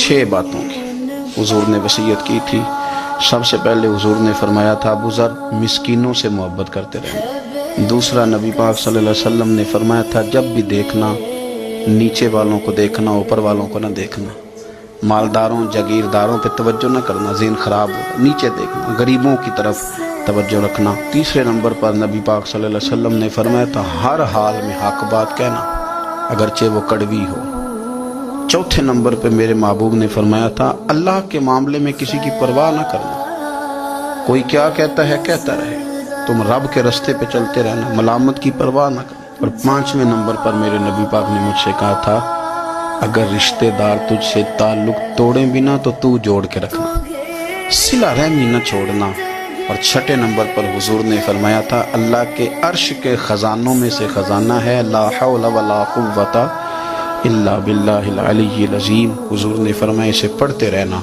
6 باتوں کی حضور نے وصیت کی تھی۔ سب سے پہلے حضور نے فرمایا تھا ابو ذر مسکینوں سے محبت کرتے رہنا۔ دوسرا نبی پاک صلی اللہ علیہ وسلم نے فرمایا تھا جب بھی دیکھنا نیچے والوں کو دیکھنا، اوپر والوں کو نہ دیکھنا، مالداروں جاگیرداروں پہ توجہ نہ کرنا، ذہن خراب ہوگا، نیچے دیکھنا، غریبوں کی طرف توجہ رکھنا۔ تیسرے نمبر پر نبی پاک صلی اللہ علیہ وسلم نے فرمایا تھا ہر حال میں حق بات کہنا اگرچہ وہ کڑوی ہو۔ چوتھے نمبر پہ میرے محبوب نے فرمایا تھا اللہ کے معاملے میں کسی کی پرواہ نہ کرنا، کوئی کیا کہتا ہے کہتا رہے، تم رب کے رستے پہ چلتے رہنا، ملامت کی پرواہ نہ کرنا۔ اور 5ویں نمبر پر میرے نبی پاک نے مجھ سے کہا تھا اگر رشتہ دار تجھ سے تعلق توڑیں بھی نہ تو جوڑ کے رکھنا، صلہ رحمی نہ چھوڑنا۔ اور 6 نمبر پر حضور نے فرمایا تھا اللہ کے عرش کے خزانوں میں سے خزانہ ہے لا حول ولا قوت الا باللہ العلی العظیم۔ حضور نے فرمایا اسے پڑھتے رہنا